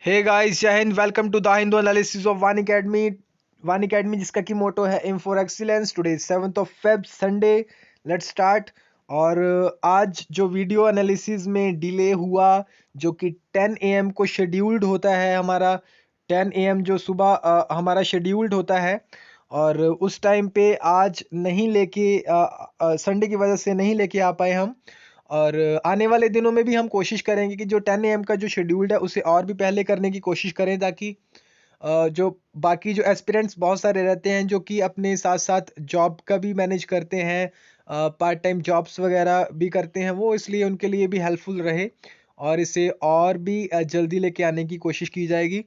Hey guys, Jai Hind. Welcome to the Hindu analysis of one academy जिसका की motto है aim for excellence. Today 7th of Feb Sunday. Let's start. और आज जो video analysis में delay हुआ, जो कि 10 AM को शेड्यूल्ड होता है हमारा, 10 AM जो सुबह हमारा शेड्यूल्ड होता है, और उस टाइम पे आज नहीं लेके संडे की वजह से नहीं लेके आ पाए हम। और आने वाले दिनों में भी हम कोशिश करेंगे कि जो 10 AM का जो शेड्यूल्ड है उसे और भी पहले करने की कोशिश करें, ताकि जो बाकी जो एस्पिरेंट्स बहुत सारे रहते हैं जो कि अपने साथ साथ जॉब का भी मैनेज करते हैं, पार्ट टाइम जॉब्स वगैरह भी करते हैं, वो इसलिए उनके लिए भी हेल्पफुल रहे और इसे और भी जल्दी लेके आने की कोशिश की जाएगी।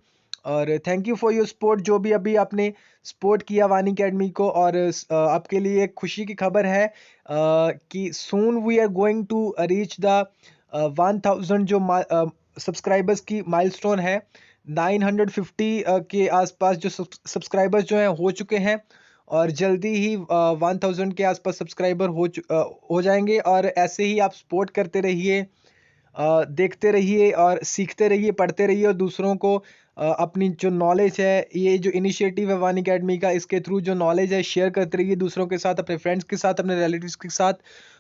और thank you for your support, जो भी अभी आपने सपोर्ट किया वानी अकेडमी को। और आपके लिए एक खुशी की खबर है कि soon we are going to reach the 1000 जो सब्सक्राइबर्स की माइलस्टोन है। 950 के आसपास जो सब्सक्राइबर्स जो हैं हो चुके हैं, और जल्दी ही 1000 के आसपास सब्सक्राइबर हो जाएंगे। और ऐसे ही आप सपोर्ट करते रहिए, देखते रहिए और सीखते रहिए, पढ़ते रहिए, और दूसरों को अपनी जो नॉलेज है, ये जो इनिशिएटिव है वन एकेडमी का, इसके थ्रू जो नॉलेज है शेयर करते रहिए दूसरों के साथ, अपने फ्रेंड्स के साथ, अपने रिलेटिव्स के साथ।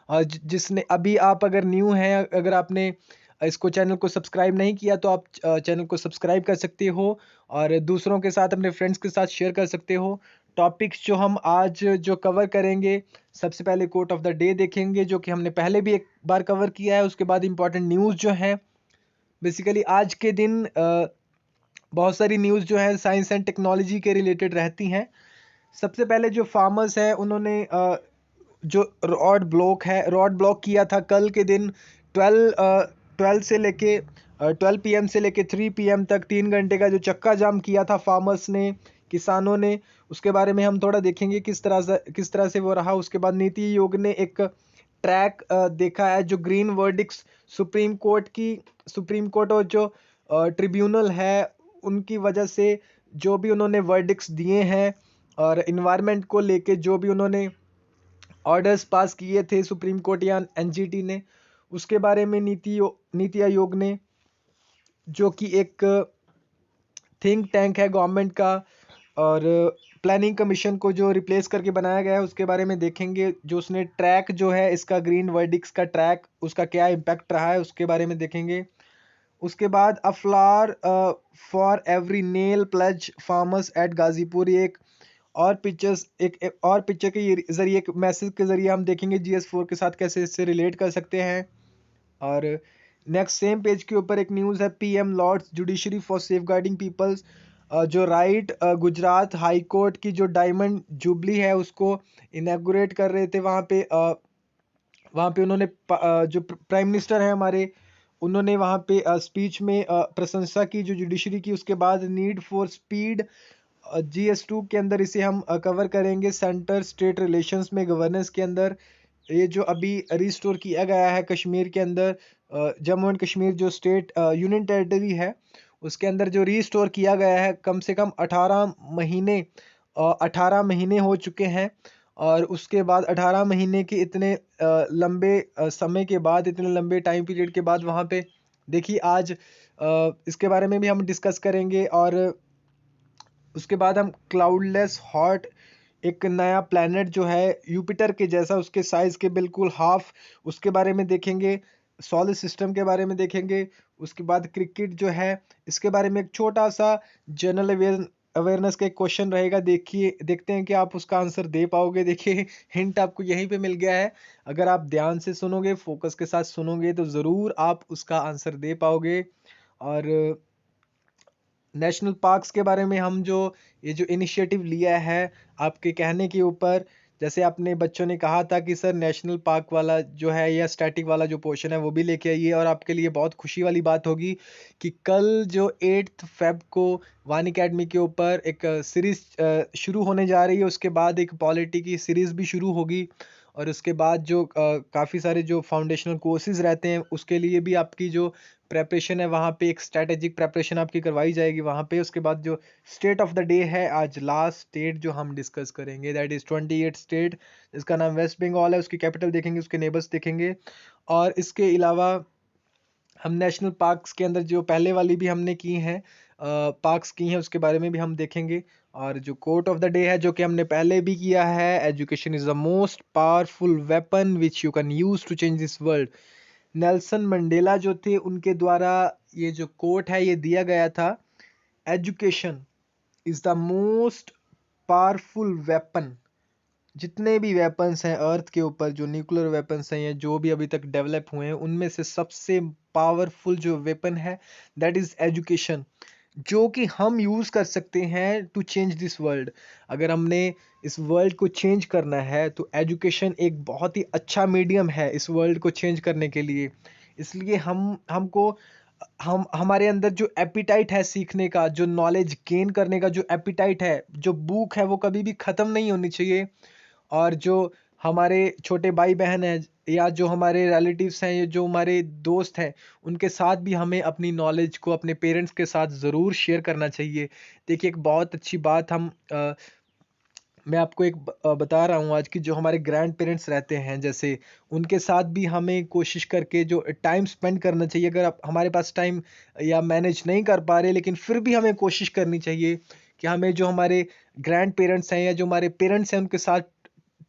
और जिसने अभी, आप अगर न्यू हैं, अगर आपने इसको चैनल को सब्सक्राइब नहीं किया, तो आप चैनल को सब्सक्राइब कर सकते हो और दूसरों के साथ, अपने फ्रेंड्स के साथ शेयर कर सकते हो। टॉपिक्स जो हम आज जो कवर करेंगे, सबसे पहले कोट ऑफ द डे देखेंगे, जो कि हमने पहले भी एक बार कवर किया है। उसके बाद इंपॉर्टेंट न्यूज़ जो है, बेसिकली आज के दिन बहुत सारी न्यूज़ जो है साइंस एंड टेक्नोलॉजी के रिलेटेड रहती हैं। सबसे पहले जो फार्मर्स हैं, उन्होंने जो रॉड ब्लॉक किया था कल के दिन, 12 PM से लेके 3 PM तक 3 घंटे का जो चक्का जाम किया था फार्मर्स ने, किसानों ने। उसके बारे में हम थोड़ा देखेंगे किस तरह से वो रहा। उसके बाद नीति आयोग ने एक ट्रैक देखा है, जो ग्रीन वर्डिक्स सुप्रीम कोर्ट और जो ट्रिब्यूनल है, उनकी वजह से जो भी उन्होंने वर्डिक्स दिए हैं, और इन्वायरमेंट को लेके जो भी उन्होंने ऑर्डर्स पास किए थे सुप्रीम कोर्ट या एनजीटी ने, उसके बारे में नीति आयोग ने, जो कि एक थिंक टैंक है गवर्नमेंट का, और प्लानिंग कमीशन को जो रिप्लेस करके बनाया गया है, उसके बारे में देखेंगे। जो उसने ट्रैक जो है इसका, ग्रीन वर्डिक्स का ट्रैक, उसका क्या इम्पैक्ट रहा है, उसके बारे में देखेंगे। उसके बाद a flower for every nail pledge farmers at Ghazipur, ये एक और पिक्चर के जरिए, एक मैसेज के जरिए हम देखेंगे GS4 के साथ कैसे इससे रिलेट कर सकते हैं। और नेक्स्ट सेम पेज के ऊपर एक न्यूज़ है, PM lauds judiciary for safeguarding people's, जो राइट गुजरात हाई कोर्ट की जो डायमंड जुबली है उसको इनॉग्रेट कर रहे थे वहाँ पे उन्होंने जो प्राइम मिनिस्टर हैं हमारे, उन्होंने वहाँ पे स्पीच में प्रशंसा की जो जुडिशरी की। उसके बाद नीड फॉर स्पीड, GS2 के अंदर इसे हम कवर करेंगे, सेंटर स्टेट रिलेशंस में गवर्नेंस के अंदर। ये जो अभी रिस्टोर किया गया है कश्मीर के अंदर, जम्मू एंड कश्मीर जो स्टेट यूनियन टेरिटरी है, उसके अंदर जो रिस्टोर किया गया है, कम से कम 18 महीने हो चुके हैं। और उसके बाद 18 महीने के इतने लंबे समय के बाद, इतने लंबे टाइम पीरियड के बाद, वहाँ पे देखिए आज इसके बारे में भी हम डिस्कस करेंगे। और उसके बाद हम क्लाउडलेस हॉट, एक नया प्लैनेट जो है यूपिटर के जैसा, उसके साइज के बिल्कुल हाफ, उसके बारे में देखेंगे। सोलर सिस्टम के बारे में देखेंगे। उसके बाद क्रिकेट जो है, इसके बारे में एक छोटा सा जनरल अवेयरनेस का एक क्वेश्चन रहेगा। देखते हैं कि आप उसका आंसर दे पाओगे। देखिए, हिंट आपको यहीं पे मिल गया है। अगर आप ध्यान से सुनोगे, फोकस के साथ सुनोगे, तो ज़रूर आप उसका आंसर दे पाओगे। और नेशनल पार्क्स के बारे में हम ये जो इनिशिएटिव लिया है आपके कहने के ऊपर, जैसे आपने बच्चों ने कहा था कि सर नेशनल पार्क वाला जो है, या स्टैटिक वाला जो पोर्शन है वो भी लेके आइए। और आपके लिए बहुत खुशी वाली बात होगी कि कल जो 8 फेब को वन एकेडमी के ऊपर एक सीरीज शुरू होने जा रही है। उसके बाद एक पॉलिटी की सीरीज भी शुरू होगी। और उसके बाद जो काफ़ी सारे जो फाउंडेशनल कोर्सेज रहते हैं, उसके लिए भी आपकी जो प्रेपरेशन है, वहाँ पे एक स्ट्रेटेजिक प्रेपरेशन आपकी करवाई जाएगी वहाँ पे। उसके बाद जो स्टेट ऑफ द डे है, आज लास्ट स्टेट जो हम डिस्कस करेंगे, दैट इज़ 28 स्टेट, जिसका नाम वेस्ट बंगाल है। उसकी कैपिटल देखेंगे, उसके नेबर्स देखेंगे। और इसके अलावा हम नेशनल पार्क्स के अंदर जो पहले वाली भी हमने की हैं पार्क्स की हैं, उसके बारे में भी हम देखेंगे। और जो कोट ऑफ द डे है, जो कि हमने पहले भी किया है, education is the most powerful weapon which you can use to change this world. Nelson Mandela जो थे, उनके द्वारा ये जो कोट है ये दिया गया था, education is the most powerful weapon. जितने भी वेपन्स हैं अर्थ के ऊपर, जो न्यूक्लियर वेपन्स हैं या जो भी अभी तक डेवलप हुए हैं, उनमें से सबसे पावरफुल जो वेपन है दैट इज एजुकेशन, जो कि हम यूज कर सकते हैं टू चेंज दिस वर्ल्ड। अगर हमने इस वर्ल्ड को चेंज करना है तो एजुकेशन एक बहुत ही अच्छा मीडियम है इस वर्ल्ड को चेंज करने के लिए। इसलिए हमको हम हमारे अंदर जो एपिटाइट है सीखने का, जो नॉलेज गेन करने का जो एपिटाइट है, जो भूख है, वो कभी भी ख़त्म नहीं होनी चाहिए। और जो हमारे छोटे भाई बहन हैं या जो हमारे रिलेटिव्स हैं या जो हमारे दोस्त हैं, उनके साथ भी हमें अपनी नॉलेज को अपने पेरेंट्स के साथ ज़रूर शेयर करना चाहिए। देखिए, एक बहुत अच्छी बात मैं आपको बता रहा हूँ आज की, जो हमारे ग्रैंड पेरेंट्स रहते हैं, जैसे उनके साथ भी हमें कोशिश करके जो टाइम स्पेंड करना चाहिए। अगर आप हमारे पास टाइम या मैनेज नहीं कर पा रहे, लेकिन फिर भी हमें कोशिश करनी चाहिए कि हमें जो हमारे ग्रैंड पेरेंट्स हैं या जो हमारे पेरेंट्स हैं उनके साथ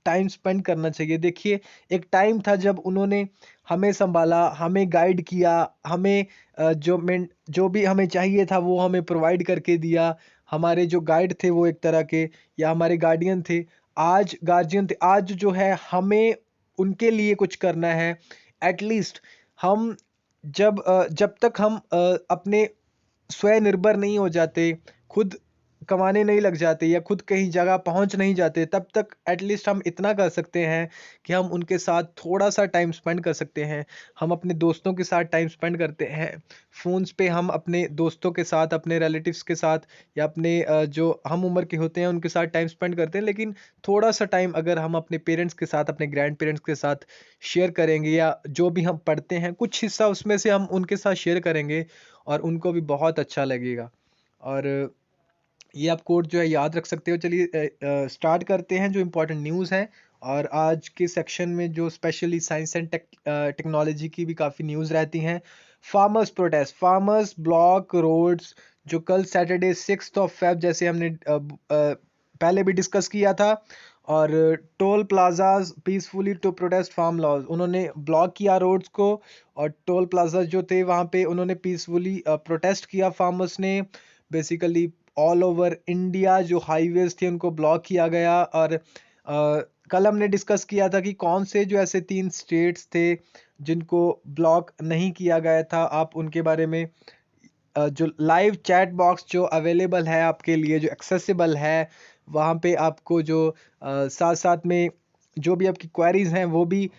टाइम स्पेंड करना चाहिए। देखिए, एक टाइम था जब उन्होंने हमें संभाला, हमें गाइड किया, हमें जो भी हमें चाहिए था वो हमें प्रोवाइड करके दिया। हमारे जो गाइड थे वो एक तरह के, या हमारे गार्डियन थे, आज गार्जियन थे। आज जो है हमें उनके लिए कुछ करना है। एटलीस्ट हम जब तक हम अपने स्वनिर्भर नहीं हो जाते, खुद कमाने नहीं लग जाते या खुद कहीं जगह पहुंच नहीं जाते, तब तक एटलीस्ट हम इतना कर सकते हैं कि हम उनके साथ थोड़ा सा टाइम स्पेंड कर सकते हैं। हम अपने दोस्तों के साथ टाइम स्पेंड करते हैं, फ़ोन्स पे हम अपने दोस्तों के साथ, अपने रिलेटिव्स के साथ या अपने जो हम उम्र के होते हैं उनके साथ टाइम स्पेंड करते हैं। लेकिन थोड़ा सा टाइम अगर हम अपने पेरेंट्स के साथ, अपने ग्रैंड पेरेंट्स के साथ शेयर करेंगे, या जो भी हम पढ़ते हैं कुछ हिस्सा उसमें से हम उनके साथ शेयर करेंगे, और उनको भी बहुत अच्छा लगेगा। और ये आप कोड जो है याद रख सकते हो। चलिए स्टार्ट करते हैं जो इम्पोर्टेंट न्यूज़ है। और आज के सेक्शन में जो स्पेशली साइंस एंड टेक्नोलॉजी की भी काफ़ी न्यूज़ रहती हैं। Farmers protest, farmers block roads, जो कल सैटरडे 6 फेब, जैसे हमने पहले भी डिस्कस किया था। और toll plazas peacefully to protest farm laws, उन्होंने ब्लॉक किया रोड्स को, और टोल प्लाजा जो थे वहाँ पे उन्होंने पीसफुली प्रोटेस्ट किया फार्मर्स ने। बेसिकली ऑल ओवर इंडिया जो हाईवेज थे उनको ब्लॉक किया गया। और कल हमने डिस्कस किया था कि कौन से जो ऐसे 3 स्टेट्स थे जिनको ब्लॉक नहीं किया गया था। आप उनके बारे में जो लाइव चैट बॉक्स जो अवेलेबल है आपके लिए, जो एक्सेसिबल है, वहाँ पे आपको जो साथ साथ में जो भी आपकी क्वेरीज हैं वो भी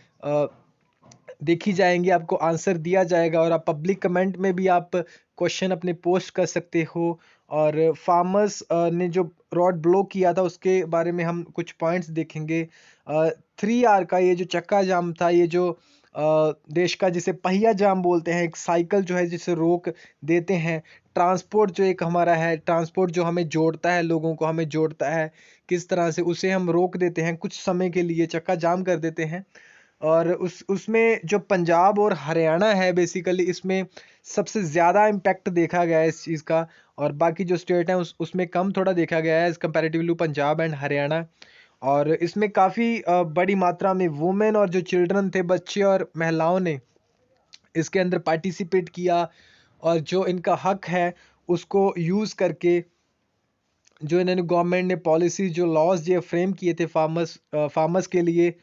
देखी जाएंगी, आपको आंसर दिया जाएगा। और आप पब्लिक कमेंट में भी आप क्वेश्चन अपने पोस्ट कर सकते हो। और फार्मर्स ने जो रोड ब्लॉक किया था उसके बारे में हम कुछ पॉइंट्स देखेंगे। 3 आर का ये जो चक्का जाम था, ये जो देश का जिसे पहिया जाम बोलते हैं, एक साइकिल जो है जिसे रोक देते हैं। ट्रांसपोर्ट जो एक हमारा है, ट्रांसपोर्ट जो हमें जोड़ता है, लोगों को हमें जोड़ता है किस तरह से, उसे हम रोक देते हैं, कुछ समय के लिए चक्का जाम कर देते हैं। और उसमें जो पंजाब और हरियाणा है, बेसिकली इसमें सबसे ज़्यादा इम्पैक्ट देखा गया है इस चीज़ का। और बाकी जो स्टेट हैं उसमें कम थोड़ा देखा गया है as comparatively Punjab and Haryana. और इसमें काफ़ी बड़ी मात्रा में वुमेन और जो चिल्ड्रन थे, बच्चे और महिलाओं ने इसके अंदर पार्टिसिपेट किया। और जो इनका हक है उसको यूज़ करके, जो इन्होंने गवर्नमेंट ने पॉलिसी, जो लॉज जो फ्रेम किए थे फार्मर्स के लिए,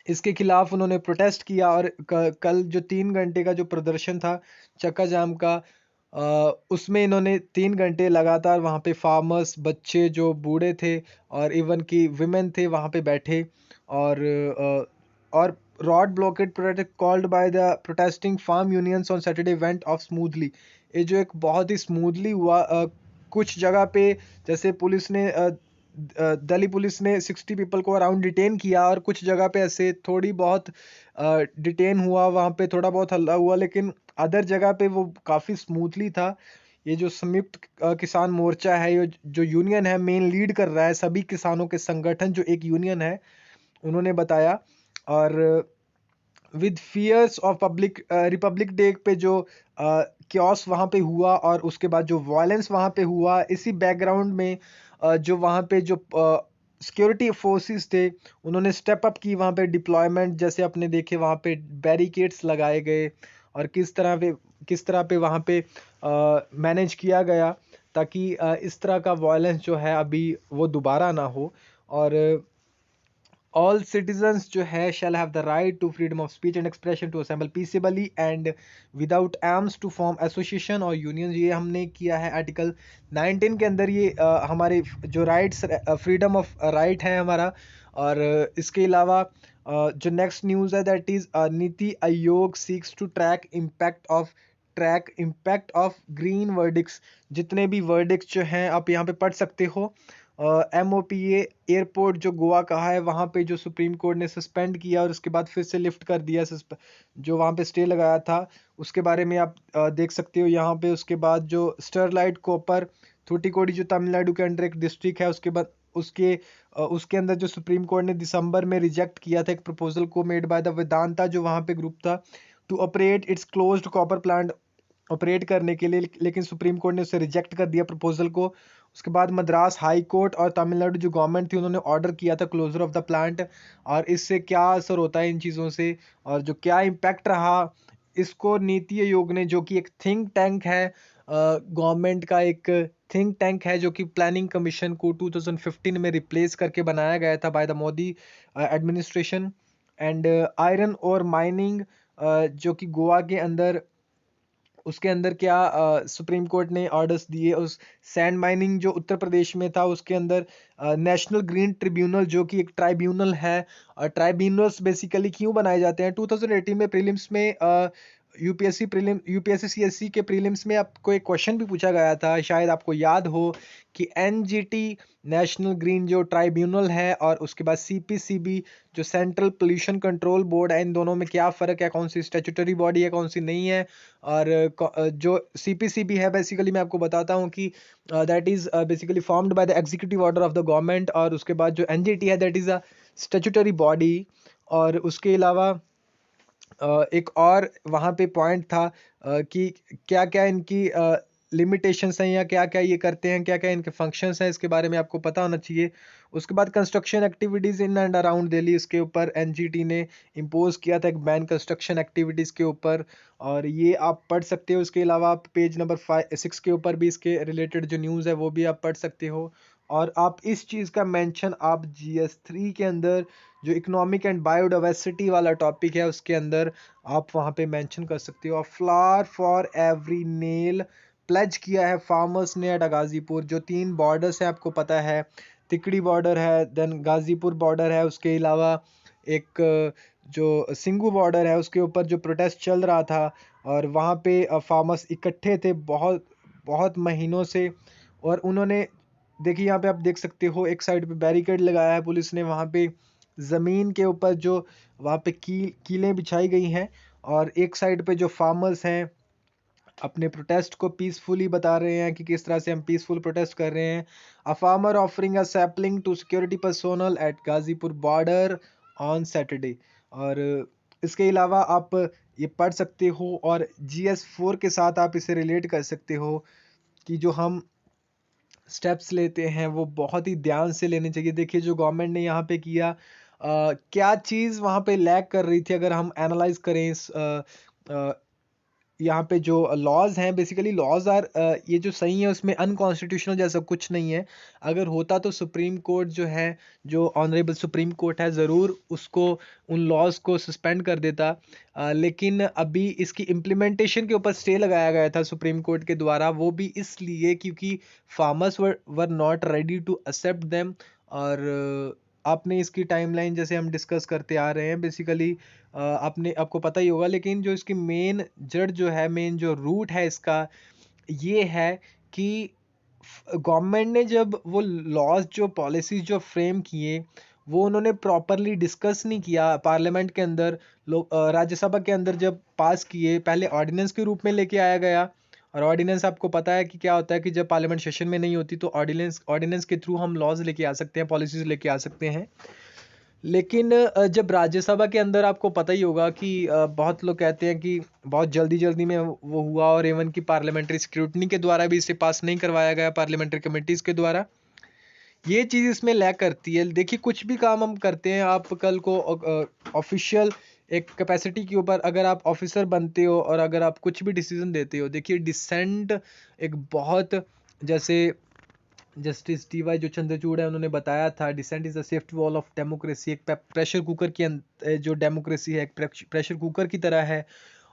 इसके खिलाफ उन्होंने प्रोटेस्ट किया। और कल जो 3 घंटे का जो प्रदर्शन था चक्का जाम का, उसमें इन्होंने 3 घंटे लगातार वहाँ पे फार्मर्स, बच्चे जो बूढ़े थे और इवन की विमेन थे वहाँ पे बैठे। और और road blockade protest called by the protesting farm unions on Saturday went off smoothly. ये जो एक बहुत ही स्मूथली हुआ। कुछ जगह पे जैसे पुलिस ने दिल्ली पुलिस ने 60 पीपल को अराउंड डिटेन किया, और कुछ जगह पे ऐसे थोड़ी बहुत डिटेन हुआ, वहाँ पे थोड़ा बहुत हल्ला हुआ, लेकिन अदर जगह पे वो काफ़ी स्मूथली था। ये जो संयुक्त किसान मोर्चा है, ये जो यूनियन है, मेन लीड कर रहा है सभी किसानों के संगठन, जो एक यूनियन है, उन्होंने बताया। और with fears of public Republic day पे जो क्योस वहाँ पे हुआ और उसके बाद जो वायलेंस वहाँ पे हुआ, इसी बैकग्राउंड में जो वहाँ पे जो सिक्योरिटी फोर्सेस थे, उन्होंने स्टेप अप की वहाँ पे डिप्लॉयमेंट, जैसे आपने देखे वहाँ पे बैरिकेड्स लगाए गए और किस तरह पे वहाँ पे मैनेज किया गया ताकि इस तरह का वायलेंस जो है अभी वो दोबारा ना हो। और ऑल सिटीजन्स जो है shall have the right to freedom of speech and expression to assemble peacefully and without arms to form association और यूनियन। ये हमने किया है आर्टिकल 19 के अंदर। ये हमारे जो राइट्स, फ्रीडम ऑफ राइट है हमारा। और इसके अलावा जो नेक्स्ट न्यूज़ है that is Niti Aayog seeks to track impact of green verdicts. जितने भी वर्डिक्स जो हैं आप यहाँ पे पढ़ सकते हो। MOPA एयरपोर्ट जो गोवा का है, वहाँ पे जो सुप्रीम कोर्ट ने सस्पेंड किया और उसके बाद फिर से लिफ्ट कर दिया, जो वहाँ पे स्टे लगाया था, उसके बारे में आप देख सकते हो यहाँ पे। उसके बाद जो स्टरलाइट कॉपर थूटिकोडी जो तमिलनाडु के अंडर एक डिस्ट्रिक्ट है, उसके बाद उसके अंदर जो सुप्रीम कोर्ट ने दिसंबर में रिजेक्ट किया था एक प्रपोजल को मेड बाय द वेदांता जो वहाँ पे ग्रुप था to operate its closed copper plant operate करने के लिए, लेकिन सुप्रीम कोर्ट ने उसे रिजेक्ट कर दिया प्रपोजल को। उसके बाद मद्रास हाई कोर्ट और तमिलनाडु जो गवर्नमेंट थी, उन्होंने ऑर्डर किया था क्लोजर ऑफ द प्लांट। और इससे क्या असर होता है इन चीज़ों से और जो क्या इम्पैक्ट रहा, इसको नीति आयोग ने, जो कि एक थिंक टैंक है, गवर्नमेंट का एक थिंक टैंक है, जो कि प्लानिंग कमीशन को 2015 में रिप्लेस करके बनाया गया था by the Modi administration. And iron और माइनिंग जो कि गोवा के अंदर, उसके अंदर क्या सुप्रीम कोर्ट ने ऑर्डर्स दिए। उस सैंड माइनिंग जो उत्तर प्रदेश में था, उसके अंदर नेशनल ग्रीन ट्रिब्यूनल जो कि एक ट्राइब्यूनल है। और ट्राइब्यूनल्स बेसिकली क्यों बनाए जाते हैं? 2018 में प्रीलिम्स में यूपीएससी सीएससी के प्रीलिम्स में आपको एक क्वेश्चन भी पूछा गया था, शायद आपको याद हो, कि एनजीटी नेशनल ग्रीन जो ट्राइब्यूनल है और उसके बाद सीपीसीबी जो सेंट्रल पोल्यूशन कंट्रोल बोर्ड है, इन दोनों में क्या फ़र्क है, कौन सी स्टैट्यूटरी बॉडी है, कौन सी नहीं है। और जो सीपीसीबी है, बेसिकली मैं आपको बताता हूँ कि that is basically formed by the executive order of the government. और उसके बाद जो एनजीटी है that is a statutory body. और उसके अलावा एक और वहाँ पे पॉइंट था कि क्या क्या इनकी लिमिटेशंस हैं या क्या क्या ये करते हैं, क्या क्या इनके फंक्शंस हैं, इसके बारे में आपको पता होना चाहिए। उसके बाद construction activities in and around Delhi, इसके ऊपर एनजीटी ने इम्पोज किया था एक बैन कंस्ट्रक्शन एक्टिविटीज़ के ऊपर। और ये आप पढ़ सकते हो। इसके अलावा आप पेज नंबर 6 के ऊपर भी इसके रिलेटेड जो न्यूज़ है वो भी आप पढ़ सकते हो। और आप इस चीज़ का मेंशन आप GS3 के अंदर जो इकोनॉमिक एंड बायोडाइवर्सिटी वाला टॉपिक है उसके अंदर आप वहाँ पे मेंशन कर सकते हो। और flower for every nail pledge किया है फार्मर्स ने एट गाजीपुर। जो 3 बॉर्डर्स हैं आपको पता है, तिकड़ी बॉर्डर है, देन गाजीपुर बॉर्डर है, उसके अलावा एक जो सिंगू बॉर्डर है, उसके ऊपर जो प्रोटेस्ट चल रहा था और वहाँ पे फार्मर्स इकट्ठे थे बहुत बहुत महीनों से। और उन्होंने, देखिए यहाँ पे आप देख सकते हो, एक साइड पे बैरिकेड लगाया है पुलिस ने, वहाँ पे ज़मीन के ऊपर जो वहाँ पे कीलें बिछाई गई हैं। और एक साइड पे जो फार्मर्स हैं अपने प्रोटेस्ट को पीसफुली बता रहे हैं कि किस तरह से हम पीसफुल प्रोटेस्ट कर रहे हैं। A farmer offering a sapling to security personnel at Ghazipur border on Saturday. और इसके अलावा आप ये पढ़ सकते हो और GS4 के साथ आप इसे रिलेट कर सकते हो कि जो हम स्टेप्स लेते हैं वो बहुत ही ध्यान से लेने चाहिए। देखिए जो गवर्नमेंट ने यहाँ पे किया, क्या चीज़ वहाँ पे लैग कर रही थी, अगर हम एनालाइज करें इस यहाँ पे जो लॉज हैं, बेसिकली लॉज आर, ये जो सही है उसमें अनकॉन्स्टिट्यूशनल जैसा कुछ नहीं है। अगर होता तो सुप्रीम कोर्ट जो है, जो ऑनरेबल सुप्रीम कोर्ट है, ज़रूर उसको उन लॉज को सस्पेंड कर देता। लेकिन अभी इसकी इम्प्लीमेंटेशन के ऊपर स्टे लगाया गया था सुप्रीम कोर्ट के द्वारा, वो भी इसलिए क्योंकि farmers were not ready to accept them. और आपने इसकी टाइमलाइन जैसे हम डिस्कस करते आ रहे हैं, बेसिकली आपको पता ही होगा, लेकिन जो इसकी मेन जड़ जो है, मेन जो रूट है इसका, ये है कि गवर्नमेंट ने जब वो लॉज जो पॉलिसीज जो फ्रेम किए, वो उन्होंने प्रॉपरली डिस्कस नहीं किया पार्लियामेंट के अंदर। लोग राज्यसभा के अंदर जब पास किए, पहले ऑर्डिनेंस के रूप में लेके आया गया। और ऑर्डिनेंस आपको पता है कि क्या होता है कि जब पार्लियामेंट सेशन में नहीं होती तो ऑर्डिनेंस के थ्रू हम लॉज लेके आ सकते हैं, पॉलिसीज लेके आ सकते हैं। लेकिन जब राज्यसभा के अंदर आपको पता ही होगा कि बहुत लोग कहते हैं कि बहुत जल्दी जल्दी में वो हुआ, और एवन की पार्लियामेंट्री स्क्रूटनी के द्वारा भी इसे पास नहीं करवाया गया, पार्लियामेंट्री कमेटीज के द्वारा। ये चीज़ इसमें लैग करती है। देखिए, कुछ भी काम हम करते हैं, आप कल को ऑफिशियल एक कैपेसिटी के ऊपर अगर आप ऑफिसर बनते हो और अगर आप कुछ भी डिसीजन देते हो, देखिए डिसेंट एक बहुत, जैसे जस्टिस टीवाई जो चंद्रचूड़ है उन्होंने बताया था, dissent is the safety wall of democracy. एक प्रेशर कुकर की जो डेमोक्रेसी है, एक प्रेशर कुकर की तरह है।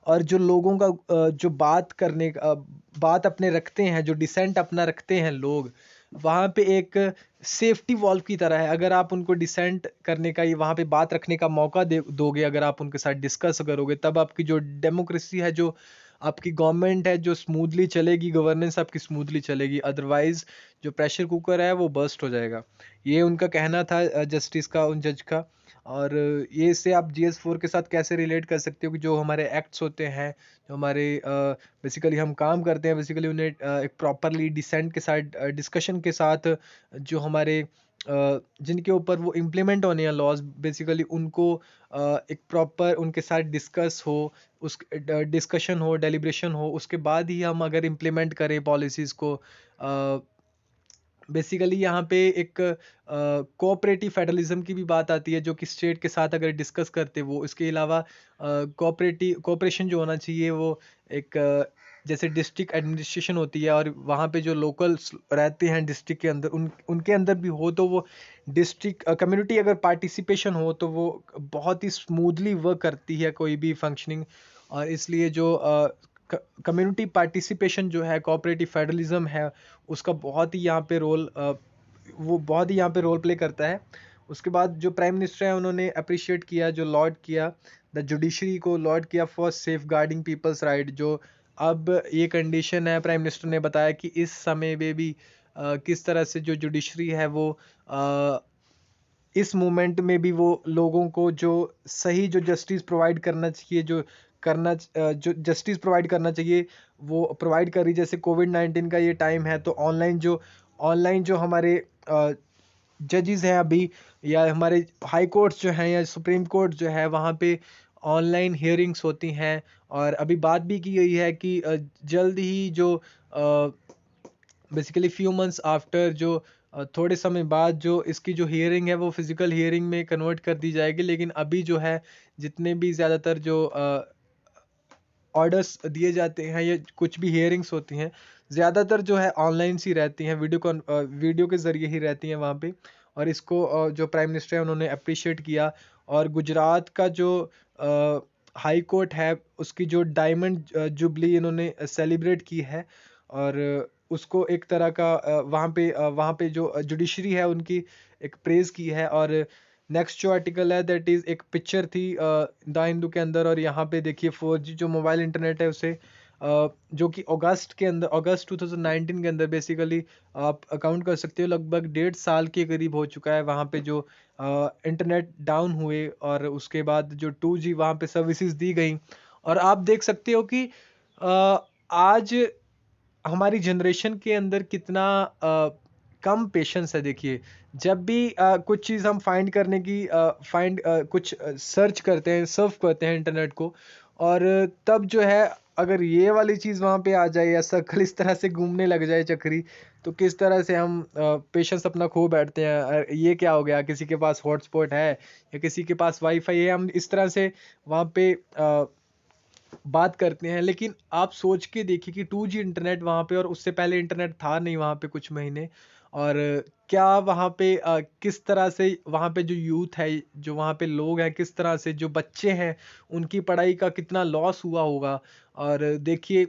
और जो लोगों का जो बात करने का बात अपने रखते हैं, जो डिसेंट अपना रखते हैं लोग, वहाँ पे एक सेफ्टी वॉल्व की तरह है। अगर आप उनको डिसेंट करने का, ये वहाँ पे बात रखने का मौका दोगे, अगर आप उनके साथ डिस्कस करोगे, तब आपकी जो डेमोक्रेसी है, जो आपकी गवर्नमेंट है, जो स्मूथली चलेगी, गवर्नेंस आपकी स्मूथली चलेगी। अदरवाइज जो प्रेशर कुकर है वो बर्स्ट हो जाएगा। ये उनका कहना था, जस्टिस का, उन जज का। और ये इससे आप GS4 के साथ कैसे रिलेट कर सकते हो कि जो हमारे एक्ट्स होते हैं, जो हमारे बेसिकली हम काम करते हैं, बेसिकली उन्हें एक प्रॉपरली डिसेंट के साथ, डिस्कशन के साथ, जो हमारे जिनके ऊपर वो इम्प्लीमेंट होने हैं लॉज, बेसिकली उनको एक प्रॉपर उनके साथ डिस्कस हो, उस डिस्कशन हो, डेलिब्रेशन हो, उसके बाद ही हम अगर इम्प्लीमेंट करें पॉलिसीज़ को। बेसिकली यहाँ पे एक कोऑपरेटिव फेडरलिज्म की भी बात आती है, जो कि स्टेट के साथ अगर डिस्कस करते वो। इसके अलावा कोऑपरेशन जो होना चाहिए वो एक जैसे डिस्ट्रिक्ट एडमिनिस्ट्रेशन होती है, और वहाँ पे जो लोकल्स रहते हैं डिस्ट्रिक्ट के अंदर, उनके अंदर भी हो, तो वो डिस्ट्रिक्ट कम्युनिटी अगर पार्टिसिपेशन हो तो वो बहुत ही स्मूथली वर्क करती है कोई भी फंक्शनिंग। और इसलिए जो कम्युनिटी पार्टिसिपेशन जो है, कोऑपरेटिव फेडरलिज्म है, उसका बहुत ही यहाँ पे रोल वो बहुत ही यहाँ पे रोल प्ले करता है। उसके बाद जो प्राइम मिनिस्टर है उन्होंने अप्रिशिएट किया, जो लॉर्ड किया, द जुडिशरी को लॉर्ड किया for safeguarding people's right. जो अब ये कंडीशन है, प्राइम मिनिस्टर ने बताया कि इस समय में भी किस तरह से जो जुडिशरी है वो अ, इस मोमेंट में भी वो लोगों को जो सही जो जस्टिस प्रोवाइड करना चाहिए, जो जस्टिस प्रोवाइड करना चाहिए वो प्रोवाइड कर रही। जैसे कोविड-19 का ये टाइम है, तो ऑनलाइन जो हमारे जजेस हैं अभी, या हमारे हाई कोर्ट्स जो हैं या सुप्रीम कोर्ट जो है, वहाँ पे ऑनलाइन हियरिंग्स होती हैं। और अभी बात भी की गई है कि जल्द ही जो बेसिकली फ्यू मंथ्स आफ्टर, जो थोड़े समय बाद जो इसकी जो हियरिंग है वो फिजिकल हियरिंग में कन्वर्ट कर दी जाएगी। लेकिन अभी जो है, जितने भी ज़्यादातर जो ऑर्डर्स दिए जाते हैं या कुछ भी हियरिंग्स होती हैं, ज़्यादातर जो है ऑनलाइन सी रहती हैं, वीडियो के ज़रिए ही रहती हैं वहाँ पे। और इसको जो प्राइम मिनिस्टर है उन्होंने अप्रिशिएट किया। और गुजरात का जो हाई कोर्ट है, उसकी जो डायमंड जुबली इन्होंने सेलिब्रेट की है, और उसको एक तरह का वहाँ पे जो जुडिशरी है उनकी एक प्रेज़ की है। और नेक्स्ट जो आर्टिकल है, दैट इज़ एक पिक्चर थी द हिंदू के अंदर, और यहाँ पे देखिए 4G जो मोबाइल इंटरनेट है उसे जो कि अगस्त 2019 के अंदर बेसिकली आप अकाउंट कर सकते हो, लगभग 1.5 साल के करीब हो चुका है वहाँ पे जो इंटरनेट डाउन हुए, और उसके बाद जो 2G वहाँ पे सर्विसेज दी गई। और आप देख सकते हो कि आज हमारी जनरेशन के अंदर कितना कम पेशेंस है। देखिए, जब भी कुछ चीज़ हम फाइंड करने की कुछ सर्च करते हैं, सर्फ करते हैं इंटरनेट को, और तब जो है, अगर ये वाली चीज़ वहाँ पे आ जाए या सर्कल इस तरह से घूमने लग जाए चक्री, तो किस तरह से हम पेशेंस अपना खो बैठते हैं। ये क्या हो गया, किसी के पास हॉटस्पॉट है या किसी के पास वाईफाई है, हम इस तरह से वहाँ पे बात करते हैं। लेकिन आप सोच के देखिए कि 2G इंटरनेट वहाँ पे, और उससे पहले इंटरनेट था नहीं वहाँ पे कुछ महीने। और क्या वहाँ पे किस तरह से वहाँ पे जो यूथ है, जो वहाँ पे लोग हैं, किस तरह से जो बच्चे हैं, उनकी पढ़ाई का कितना लॉस हुआ होगा। और देखिए,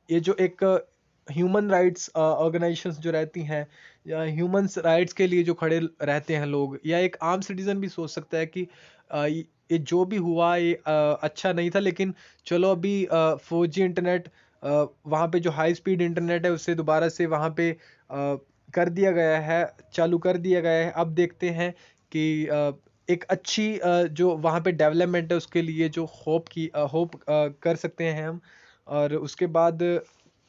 ये जो एक ह्यूमन राइट्स ऑर्गेनाइजेशंस जो रहती हैं, या ह्यूमंस राइट्स के लिए जो खड़े रहते हैं लोग, या एक आम सिटीजन भी सोच सकता है कि ये जो भी हुआ ये अच्छा नहीं था, लेकिन चलो अभी 4G इंटरनेट वहाँ पे जो हाई स्पीड इंटरनेट है उसे दोबारा से वहाँ पे कर दिया गया है, चालू कर दिया गया है। अब देखते हैं कि एक अच्छी जो वहाँ पे डेवलपमेंट है उसके लिए जो होप कर सकते हैं हम। और उसके बाद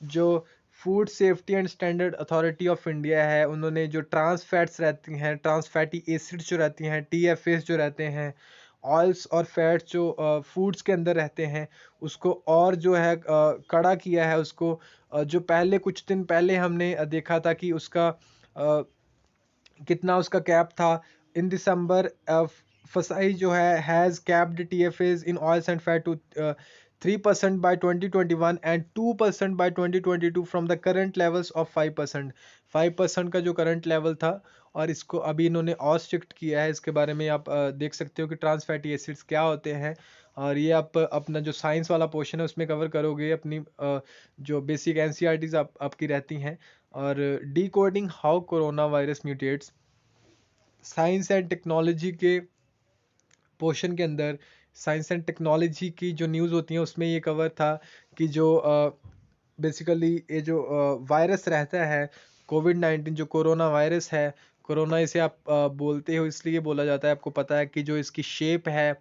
जो food safety and standard authority of India है, उन्होंने जो ट्रांस फैट्स रहती हैं, ट्रांस फैटी एसिड्स जो रहती हैं, TFAs जो रहते हैं, ऑयल्स और फैट्स जो फूड्स के अंदर रहते हैं, उसको और जो है कड़ा किया है उसको। जो पहले कुछ दिन पहले हमने देखा था कि उसका कितना उसका कैप था। इन दिसंबर फसाई जो है has capped TFAs in oils and fat to 3% by 2021 and 2% by 2022 from the current levels of 5%। 5% का जो करंट लेवल था, और इसको अभी इन्होंने और स्ट्रिक्ट किया है। इसके बारे में आप देख सकते हो कि ट्रांस फैटी एसिड्स क्या होते हैं, और ये आप अपना जो साइंस वाला पोर्शन है उसमें कवर करोगे। अपनी जो बेसिक NCERTs आपकी रहती हैं। और decoding how corona virus mutates, science and technology के पोर्शन के अंदर साइंस एंड टेक्नोलॉजी की जो न्यूज़ होती है उसमें ये कवर था कि जो बेसिकली ये जो वायरस रहता है कोविड-19, जो कोरोना वायरस है, कोरोना इसे आप बोलते हो इसलिए बोला जाता है। आपको पता है कि जो इसकी शेप है,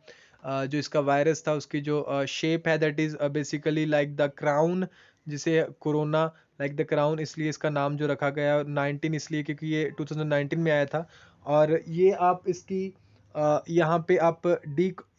जो इसका वायरस था उसकी जो शेप है that is basically like the crown, जिसे कोरोना लाइक द क्राउन इसलिए इसका नाम जो रखा गया। 19 इसलिए क्योंकि ये 2019 में आया था। और ये आप इसकी यहाँ पे आप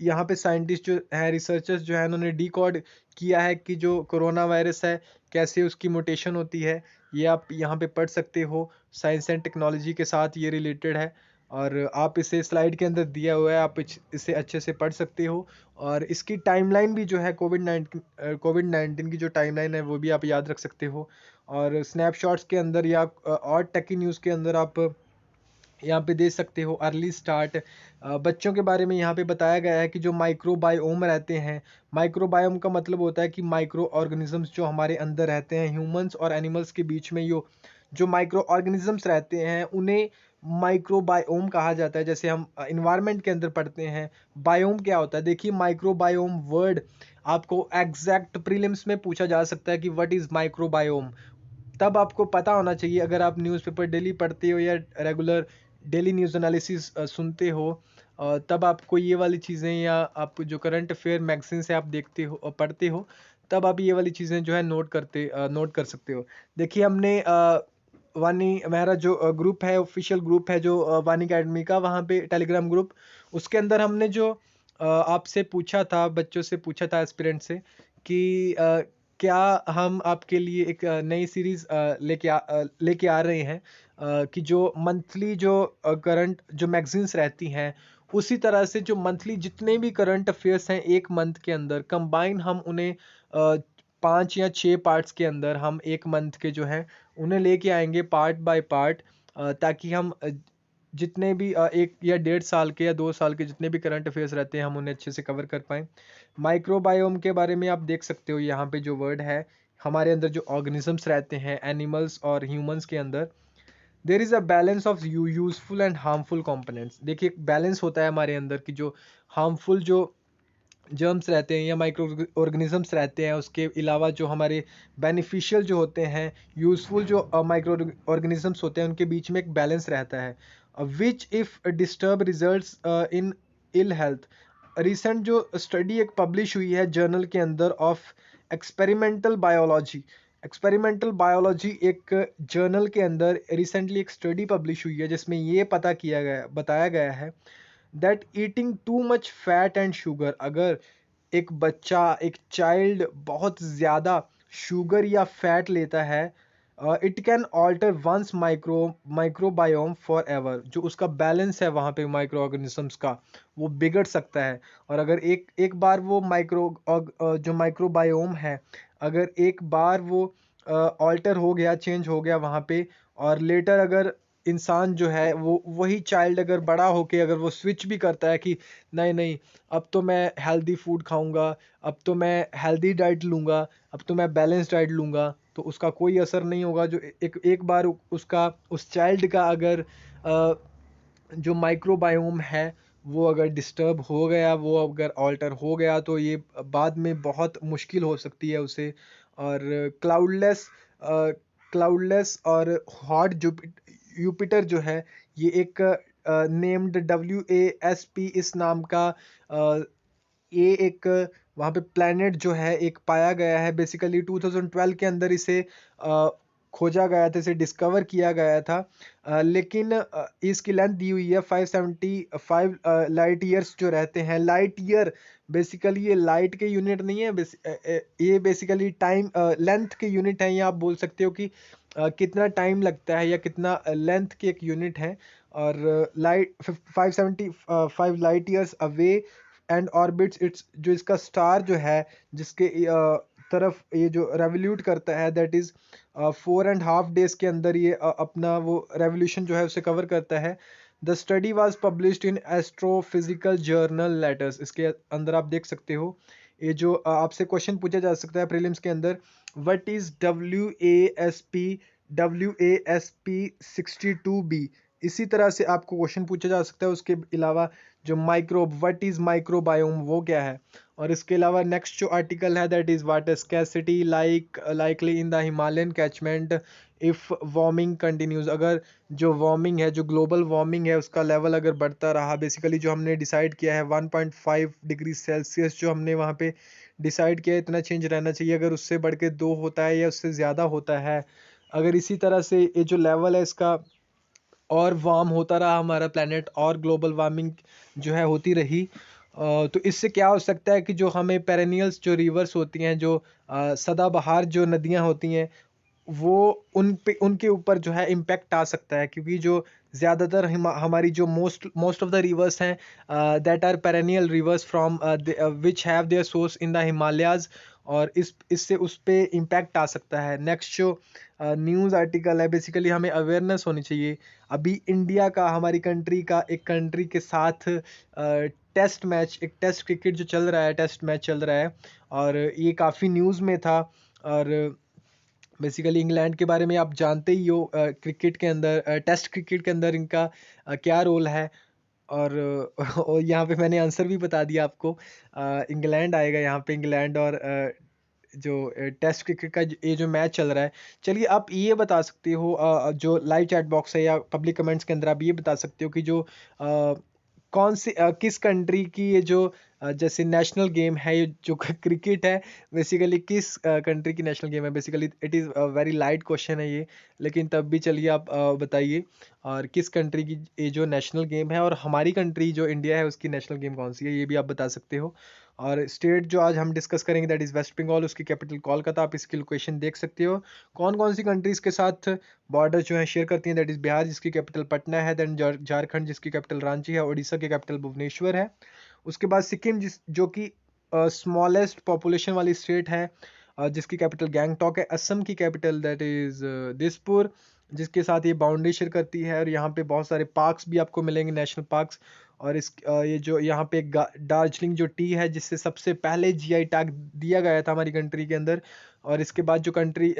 यहाँ पे साइंटिस्ट जो हैं, रिसर्चर्स जो हैं, उन्होंने डिकोड किया है कि जो कोरोना वायरस है कैसे उसकी म्यूटेशन होती है। ये आप यहाँ पे पढ़ सकते हो, साइंस एंड टेक्नोलॉजी के साथ ये रिलेटेड है। और आप इसे स्लाइड के अंदर दिया हुआ है, आप इसे अच्छे से पढ़ सकते हो। और इसकी टाइमलाइन भी जो है कोविड-19 की जो टाइमलाइन है वो भी आप याद रख सकते हो। और स्नैपशॉट्स के अंदर या और टेकी न्यूज़ के अंदर आप यहाँ पे दे सकते हो अर्ली स्टार्ट। बच्चों के बारे में यहाँ पे बताया गया है कि जो माइक्रोबायोम रहते हैं, माइक्रोबायोम का मतलब होता है कि माइक्रो ऑर्गेनिजम्स जो हमारे अंदर रहते हैं, ह्यूमंस और एनिमल्स के बीच में जो माइक्रो ऑर्गेनिजम्स रहते हैं उन्हें माइक्रोबायोम कहा जाता है। जैसे हम इन्वायरमेंट के अंदर पढ़ते हैं बायोम क्या होता है। देखिए माइक्रोबायोम वर्ड आपको एग्जैक्ट प्रीलिम्स में पूछा जा सकता है कि व्हाट इज़ माइक्रोबायोम। तब आपको पता होना चाहिए, अगर आप न्यूज़पेपर डेली पढ़ते हो या रेगुलर डेली न्यूज़ एनालिसिस सुनते हो, तब आपको ये वाली चीज़ें, या आप जो करंट अफेयर मैगजीन से आप देखते हो और पढ़ते हो, तब आप ये वाली चीज़ें जो है नोट कर सकते हो। देखिए हमने वानी हमारा जो ग्रुप है, ऑफिशियल ग्रुप है जो वानी अकेडमी का, वहाँ पे टेलीग्राम ग्रुप, उसके अंदर हमने जो आपसे पूछा था, बच्चों से पूछा था, एस्पिरेंट से, कि क्या हम आपके लिए एक नई सीरीज़ लेके आ रहे हैं, कि जो मंथली जो करंट जो मैगजीन्स रहती हैं, उसी तरह से जो मंथली जितने भी करंट अफेयर्स हैं एक मंथ के अंदर कंबाइन हम उन्हें 5 या 6 पार्ट्स के अंदर हम एक मंथ के जो हैं उन्हें लेके आएंगे पार्ट बाय पार्ट, ताकि हम जितने भी 1 या 1.5 साल के या 2 साल के जितने भी करंट अफेयर्स रहते हैं हम उन्हें अच्छे से कवर कर पाएँ। माइक्रोबायोम के बारे में आप देख सकते हो, यहाँ पे जो वर्ड है, हमारे अंदर जो ऑर्गेनिजम्स रहते हैं एनिमल्स और ह्यूमंस के अंदर, there is a balance of useful and harmful components. देखिए एक बैलेंस होता है हमारे अंदर की जो हार्मफुल जो जर्म्स रहते हैं या माइक्रो ऑर्गेनिजम्स रहते हैं, उसके अलावा जो हमारे बेनिफिशियल जो होते हैं, यूज़फुल जो माइक्रो ऑर्गेनिजम्स होते हैं, उनके बीच में एक बैलेंस रहता है, which if disturb results in ill health. Recent जो स्टडी एक पब्लिश हुई है जर्नल के अंदर of experimental biology, experimental biology एक जर्नल के अंदर रिसेंटली एक स्टडी पब्लिश हुई है जिसमें ये बताया गया है that eating too much fat and sugar, अगर एक बच्चा, एक चाइल्ड बहुत ज़्यादा शुगर या फैट लेता है, it can alter one's microbiome forever. जो उसका बैलेंस है वहाँ पे माइक्रो ऑर्गेनिजम्स का, वो बिगड़ सकता है। और अगर एक एक बार वो जो माइक्रोबायोम है, अगर एक बार वो ऑल्टर हो गया, चेंज हो गया वहाँ पे, और लेटर अगर इंसान जो है वो वही चाइल्ड अगर बड़ा होके अगर वो स्विच भी करता है कि नहीं नहीं, अब तो मैं हेल्दी फूड खाऊंगा, अब तो मैं हेल्दी डाइट लूँगा, अब तो मैं बैलेंस डाइट लूँगा, तो उसका कोई असर नहीं होगा। जो एक एक बार उसका उस चाइल्ड का अगर जो माइक्रोबायोम है वो अगर डिस्टर्ब हो गया, वो अगर ऑल्टर हो गया, तो ये बाद में बहुत मुश्किल हो सकती है उसे। और क्लाउडलेस और हॉट यूपिटर जो है, ये एक नेम्ड WASP इस नाम का ये एक वहाँ पे प्लैनेट जो है एक पाया गया है। बेसिकली 2012 के अंदर इसे खोजा गया था, इसे डिस्कवर किया गया था। लेकिन इसकी लेंथ दी हुई है 575 लाइट ईयर्स जो रहते हैं। लाइट ईयर बेसिकली ये लाइट के यूनिट नहीं है, ये बेसिकली टाइम लेंथ के यूनिट है। ये आप बोल सकते हो कि कितना टाइम लगता है या कितना लेंथ की एक यूनिट है। और light 575 light years away and orbits it's, जो इसका स्टार जो है जिसके तरफ ये जो रेवोल्यूट करता है, दैट इज 4.5 डेज के अंदर ये अपना वो रेवोल्यूशन जो है उसे कवर करता है। The study was published in astrophysical journal letters. इसके अंदर आप देख सकते हो ये जो आपसे क्वेश्चन पूछा जा सकता है प्रीलिम्स के अंदर, व्हाट इज WASP 62b। इसी तरह से आपको क्वेश्चन पूछा जा सकता है। उसके अलावा जो माइक्रोब, व्हाट इज माइक्रोबायोम, वो क्या है। और इसके अलावा नेक्स्ट जो आर्टिकल है, that is water scarcity likely in the Himalayan catchment if warming continues. अगर जो वार्मिंग है, जो ग्लोबल वार्मिंग है, उसका लेवल अगर बढ़ता रहा, बेसिकली जो हमने डिसाइड किया है 1.5 डिग्री सेल्सियस जो हमने वहाँ पे डिसाइड किया है, इतना चेंज रहना चाहिए। अगर उससे बढ़ के 2 होता है या उससे ज़्यादा होता है, अगर इसी तरह से ये जो लेवल है इसका और वार्म होता रहा हमारा प्लेनेट, और ग्लोबल वार्मिंग जो है होती रही, तो इससे क्या हो सकता है कि जो हमें पेरेनियल्स जो रिवर्स होती हैं, जो सदाबहार जो नदियां होती हैं, वो उन पे उनके ऊपर जो है इम्पैक्ट आ सकता है। क्योंकि जो ज़्यादातर हमारी जो मोस्ट ऑफ द रिवर्स हैं, that are perennial rivers from which have their source in the Himalayas, और इससे उस पे इम्पैक्ट आ सकता है। नेक्स्ट जो न्यूज़ आर्टिकल है, बेसिकली हमें अवेयरनेस होनी चाहिए। अभी इंडिया का, हमारी कंट्री का एक कंट्री के साथ टेस्ट मैच, एक टेस्ट क्रिकेट जो चल रहा है, टेस्ट मैच चल रहा है, और ये काफ़ी न्यूज़ में था। और बेसिकली इंग्लैंड के बारे में आप जानते ही हो, क्रिकेट के अंदर, टेस्ट क्रिकेट के अंदर इनका क्या रोल है। और और यहाँ पे मैंने आंसर भी बता दिया आपको, इंग्लैंड आएगा यहाँ पे। इंग्लैंड और जो टेस्ट क्रिकेट का ये जो मैच चल रहा है। चलिए आप ये बता सकते हो, जो लाइव चैट बॉक्स है या पब्लिक कमेंट्स के अंदर आप ये बता सकते हो कि जो कौन से किस कंट्री की ये जो जैसे नेशनल गेम है, ये जो क्रिकेट है, बेसिकली किस कंट्री की नेशनल गेम है। Basically it is very light question है ये, लेकिन तब भी चलिए आप बताइए, और किस कंट्री की ये जो नेशनल गेम है, और हमारी कंट्री जो इंडिया है उसकी नेशनल गेम कौन सी है, ये भी आप बता सकते हो। और स्टेट जो आज हम डिस्कस करेंगे, दैट इज़ वेस्ट बंगाल, उसकी कैपिटल कोलकाता। आप इसकी लोकेशन देख सकते हो। कौन कौन सी कंट्रीज़ के साथ बॉर्डर जो है शेयर करती हैं, दैट इज़ बिहार जिसकी कैपिटल पटना है, देन झारखंड जिसकी कैपिटल रांची है, उड़ीसा की कैपिटल भुवनेश्वर है। उसके बाद सिक्किम जो कि स्मॉलेस्ट पॉपुलेशन वाली स्टेट है, जिसकी कैपिटल गैंगटॉक है। असम की कैपिटल दैट इज़ दिसपुर, जिसके साथ ये बाउंड्री शेयर करती है। और यहाँ पे बहुत सारे पार्क्स भी आपको मिलेंगे, नेशनल पार्क्स। और ये जो यहाँ पे दार्जिलिंग जो टी है, जिससे सबसे पहले GI टैग दिया गया था हमारी कंट्री के अंदर। और इसके बाद जो कंट्री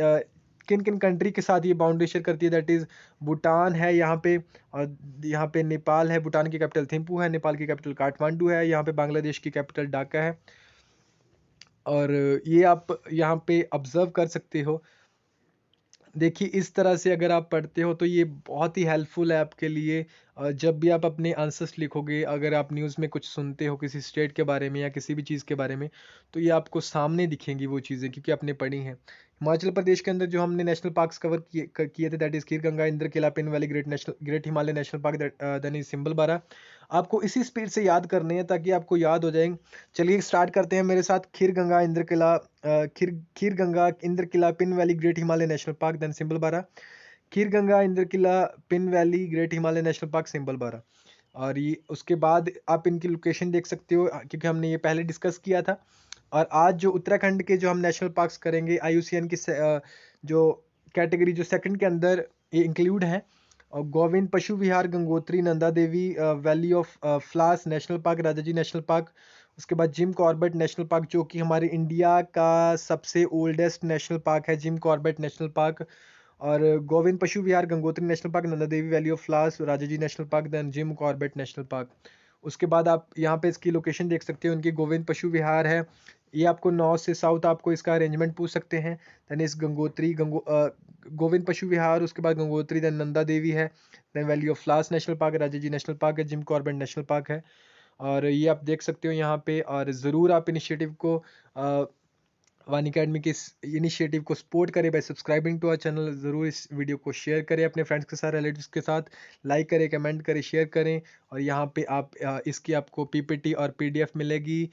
किन किन कंट्री के साथ ये बाउंड्री शेयर करती है, दैट इज़ भूटान है यहाँ पे, और यहाँ पे नेपाल है। भूटान की कैपिटल थिम्पू है, नेपाल की कैपिटल काठमांडू है, यहाँ पे बांग्लादेश की कैपिटल ढाका है। और ये आप यहाँ पे ऑब्जर्व कर सकते हो। देखिए इस तरह से अगर आप पढ़ते हो तो ये बहुत ही हेल्पफुल है आपके लिए। जब भी आप अपने आंसर्स लिखोगे, अगर आप न्यूज़ में कुछ सुनते हो किसी स्टेट के बारे में या किसी भी चीज़ के बारे में, तो ये आपको सामने दिखेंगी वो चीज़ें, क्योंकि आपने पढ़ी हैं। हिमाचल प्रदेश के अंदर जो हमने नेशनल पार्क्स कवर किए थे, that is Kheer Ganga, Indra Qila, Pin valley, great Himalaya national park, then is Simbalbara. आपको इसी स्पीड से याद करने हैं ताकि आपको याद हो जाएंगे। चलिए स्टार्ट करते हैं मेरे साथ। खीर गंगा, इंद्र किला, खीर गंगा, इंद्र किला, Pin valley, great Himalaya national park, then Simbal Bara. Kheer Ganga, Indra किला, Pin valley, great Himalaya national park, Simbal Bara. और ये उसके बाद आप इनकी लोकेशन देख सकते हो, क्योंकि हमने ये पहले डिस्कस किया था। और आज जो उत्तराखंड के जो हम नेशनल पार्क्स करेंगे, IUCN की जो कैटेगरी जो सेकंड के अंदर ये इंक्लूड है। और गोविंद पशु विहार, गंगोत्री, नंदा देवी, वैली ऑफ फ्लास national park, Rajaji national park. उसके बाद जिम कॉर्बेट नेशनल पार्क, जो कि हमारे इंडिया का सबसे ओल्डेस्ट नेशनल पार्क है, जिम कॉर्बेट नेशनल पार्क। और Govind Pashu Vihar, Gangotri national park, Nanda Devi valley of flowers, Rajaji national park, then Jim Corbett national park. उसके बाद आप यहाँ पे इसकी लोकेशन देख सकते हो। उनकी गोविंद पशु विहार है, ये आपको नॉर्थ से साउथ आपको इसका अरेंजमेंट पूछ सकते हैं। देन इस गोविंद पशु विहार, उसके बाद गंगोत्री, देन नंदा देवी है, then valley of flowers national park, Rajaji national park है, जिम कॉर्बेट नेशनल पार्क है। और ये आप देख सकते हो यहाँ पे। और ज़रूर आप इनिशिएटिव को वन अकेडमी के इस इनिशिएटिव को सपोर्ट करें by subscribing to our channel. ज़रूर इस वीडियो को शेयर करें अपने फ्रेंड्स के साथ, रिलेटिव्स के साथ, लाइक करें, कमेंट करें, शेयर करें। और यहाँ पे आप इसकी आपको पीपीटी और पीडीएफ मिलेगी।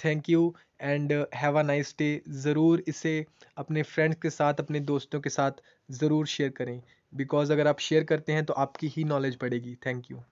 Thank you and have a nice day. ज़रूर इसे अपने फ्रेंड्स के साथ, अपने दोस्तों के साथ ज़रूर शेयर करें, बिकॉज़ अगर आप शेयर करते हैं तो आपकी ही नॉलेज बढ़ेगी। Thank you.